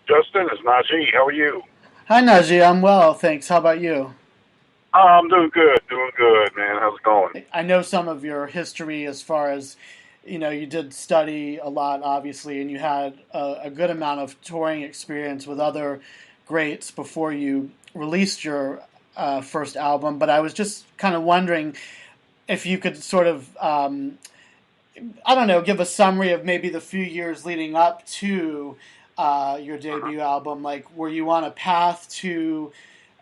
Justin, it's Najee. How are you? Hi, Najee. I'm well, thanks. How about you? I'm doing good, man. How's it going? I know some of your history as far as, you did study a lot, obviously, and you had a good amount of touring experience with other greats before you released your first album. But I was just kind of wondering if you could sort of, I don't know, give a summary of maybe the few years leading up to your debut album. Like, were you on a path to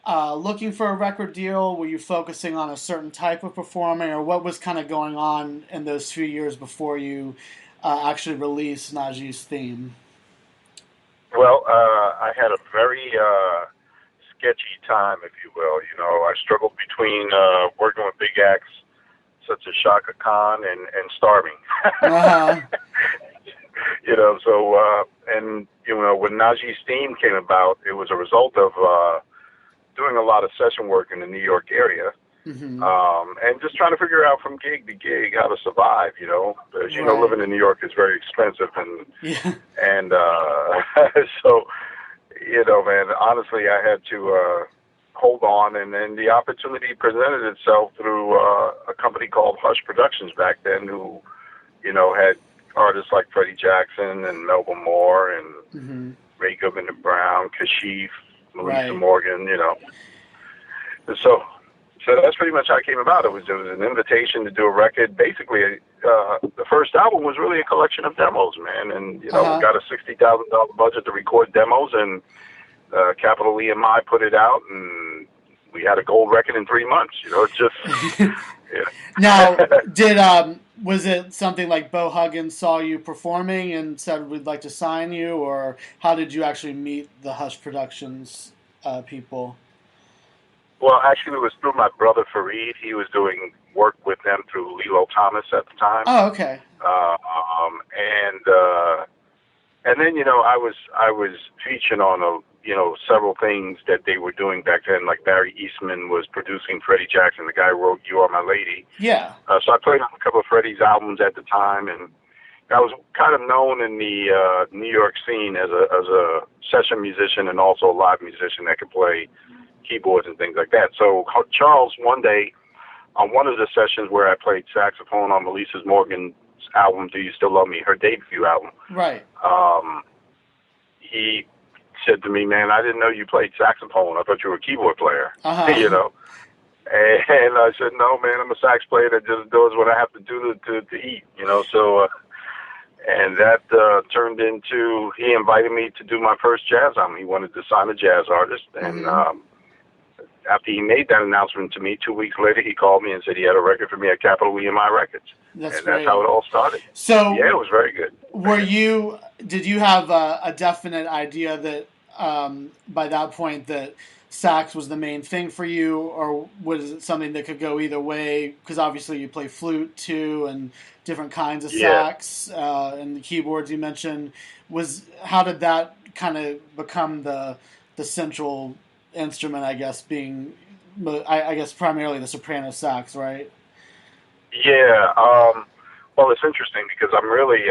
looking for a record deal? Were you focusing on a certain type of performing, or what was kind of going on in those few years before you actually released Najee's theme? Well, I had a very sketchy time, if you will. I struggled between working with big acts such as Shaka Khan and starving. Uh huh. When Najee's theme came about, it was a result of doing a lot of session work in the New York area. Mm-hmm. And just trying to figure out from gig to gig how to survive. As you know, Right. living in New York is very expensive, and Yeah. and so man, honestly, I had to hold on, and then the opportunity presented itself through a company called Hush Productions back then, who had artists like Freddie Jackson and Melba Moore and Mm-hmm. Ray Goodman and Brown, Kashif, Meli'sa Right. Morgan, and so that's pretty much how it came about. It was an invitation to do a record. Basically, the first album was really a collection of demos, man. And Uh we huh. got a $60,000 budget to record demos, and Capital EMI put it out, and we had a gold record in 3 months. It's just Now, yeah. did was it something like Bo Huggins saw you performing and said we'd like to sign you, or how did you actually meet the Hush Productions people? Well, actually, it was through my brother Fareed. He was doing work with them through Lilo Thomas at the time, Oh, okay. uh, um, and uh, and then I was featured on several things that they were doing back then. Like Barry Eastman was producing Freddie Jackson, the guy who wrote "You Are My Lady." Yeah. So I played on a couple of Freddie's albums at the time, and I was kind of known in the New York scene as a session musician and also a live musician that could play keyboards and things like that. So Charles, one day on one of the sessions where I played saxophone on Melissa Morgan's album "Do You Still Love Me," her debut album, Right. um, he said to me, "Man, I didn't know you played saxophone. I thought you were a keyboard player." Uh you huh. know. And I said, "No, man, I'm a sax player that just does what I have to do to eat." So and that turned into he invited me to do my first jazz album. He wanted to sign a jazz artist, and Mm-hmm. after he made that announcement to me, 2 weeks later, he called me and said he had a record for me at Capitol EMI Records, That's and that's how great. it all started. Yeah, it So, was very good. were you? Did you have a definite idea that by that point that sax was the main thing for you, or was it something that could go either way? Because obviously you play flute too, and different kinds of Yeah, sax, and the keyboards you mentioned. Was how did that kind of become the central instrument? I guess being, I guess primarily the soprano sax, right? yeah. Well, it's interesting because I'm really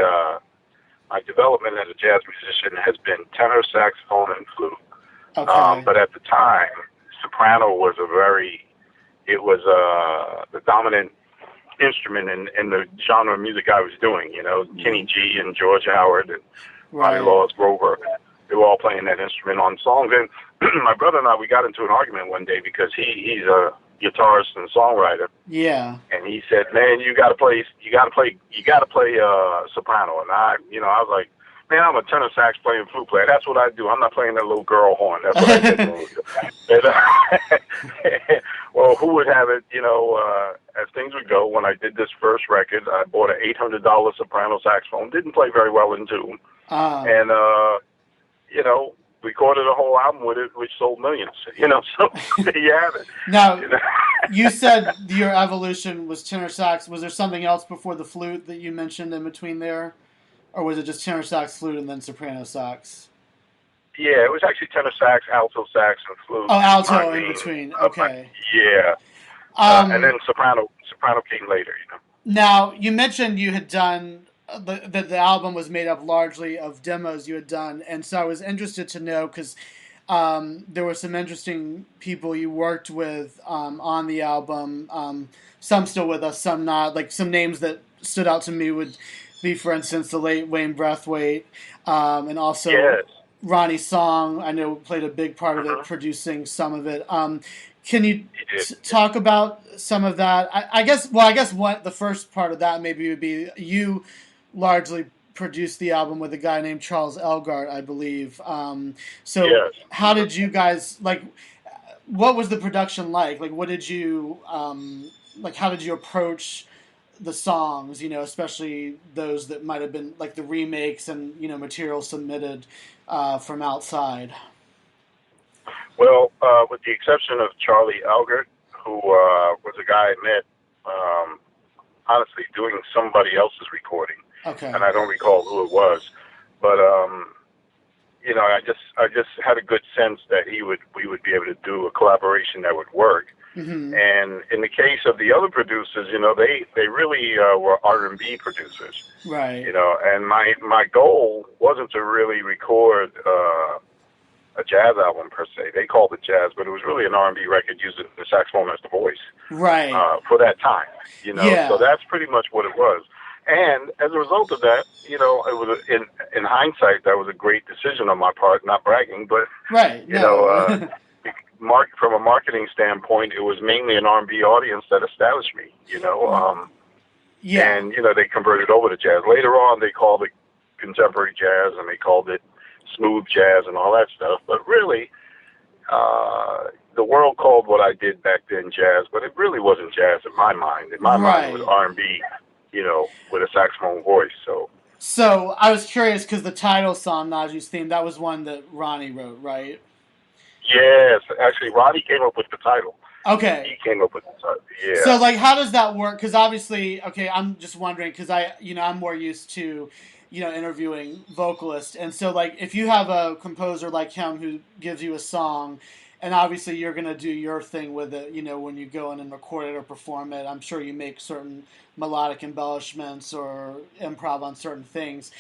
my development as a jazz musician has been tenor, saxophone, and flute. Okay. But at the time, soprano was it was the dominant instrument in the genre of music I was doing. Kenny Mm, G and George Howard and Ronnie right. Laws Grover. They were all playing that instrument on songs. And my brother and I, we got into an argument one day because he's a guitarist and songwriter, Yeah. and he said, "Man, you got to play soprano." And I was like, "Man, I'm a tenor sax playing flute player. That's what I do. I'm not playing that little girl horn. That's what I do." And, well, who would have it? As things would go, when I did this first record, I bought an $800 soprano saxophone. Didn't play very well in tune, Ah. and recorded a whole album with it, which sold millions. So there you have it. Now, You know? you said your evolution was tenor sax. Was there something else before the flute that you mentioned in between there? Or was it just tenor sax, flute, and then soprano sax? Yeah, it was actually tenor sax, alto sax, and flute Oh, is my alto in main. between. My, Okay. yeah, and Um, then soprano came later. Now, you mentioned you had done the album was made up largely of demos you had done, and so I was interested to know because there were some interesting people you worked with on the album. Some still with us, some not. Like some names that stood out to me would be, for instance, the late Wayne Brathwaite, and also Yes. Ronnie Song. I know played a big part of it, Mm-hmm. producing some of it. Can you He did. talk about some of that? I guess. Well, I guess what the first part of that maybe would be you largely produced the album with a guy named Charles Elgart, I believe. So Yes. how did you guys like? What was the production like? Like, what did you like? How did you approach the songs? You know, especially those that might have been like the remakes and material submitted from outside. Well, with the exception of Charlie Algert, who was a guy I met, honestly, doing somebody else's recording, Okay. and I don't recall who it was, but I just had a good sense that we would be able to do a collaboration that would work. Mm-hmm. And in the case of the other producers, they really were R&B producers, Right. and my goal wasn't to really record a jazz album per se. They called it jazz, but it was really an R&B record using the saxophone as the voice Right. for that time. So Yeah. that's pretty much what it was. And as a result of that, it was in hindsight that was a great decision on my part. Not bragging, but Right. you know, No. from a marketing standpoint, it was mainly an R&B audience that established me. Yeah. And they converted over to jazz. Later on, they called it contemporary jazz, and they called it smooth jazz and all that stuff. But really, the world called what I did back then jazz, but it really wasn't jazz in my mind. In my mind, it was Right. R&B, with a saxophone voice. So I was curious because the title song, Najee's Theme, that was one that Ronnie wrote, right? Yes, actually, Roddy came up with the title. Okay. He came up with the title. So, Yeah. like, how does that work? Because obviously, okay, I'm just wondering because I'm more used to, interviewing vocalists, and so like, if you have a composer like him who gives you a song, and obviously you're gonna do your thing with it, when you go in and record it or perform it, I'm sure you make certain melodic embellishments or improv on certain things.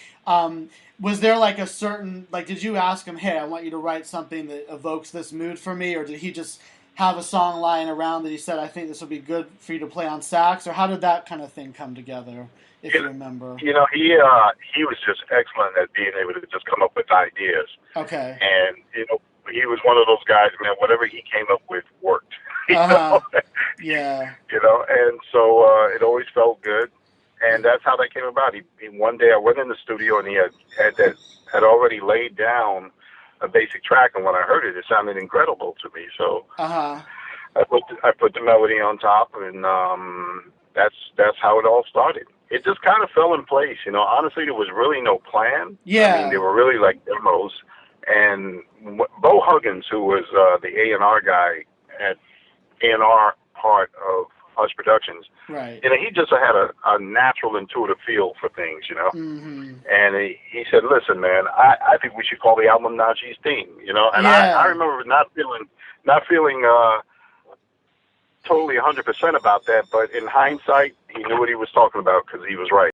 Was there like a certain like? Did you ask him, "Hey, I want you to write something that evokes this mood for me," or did he just have a song lying around that he said, I think this would be good for you to play on sax? Or how did that kind of thing come together, if you remember? He was just excellent at being able to just come up with ideas. Okay. And, he was one of those guys, man, whatever he came up with worked. Uh-huh. Yeah. And so it always felt good. And that's how that came about. One day I went in the studio and he had already laid down a basic track, and when I heard it, it sounded incredible to me. So Uh-huh. I put the melody on top, and that's how it all started. It just kind of fell in place. Honestly, there was really no plan. Yeah. I mean, they were really like demos. And Bo Huggins, who was the A&R guy at A&R part of Hush Productions, right. He just had a natural, intuitive feel for things, Mm-hmm. And he said, "Listen, man, I think we should call the album Najee's Theme," And Yeah. I remember not feeling totally 100% about that, but in hindsight, he knew what he was talking about because he was right.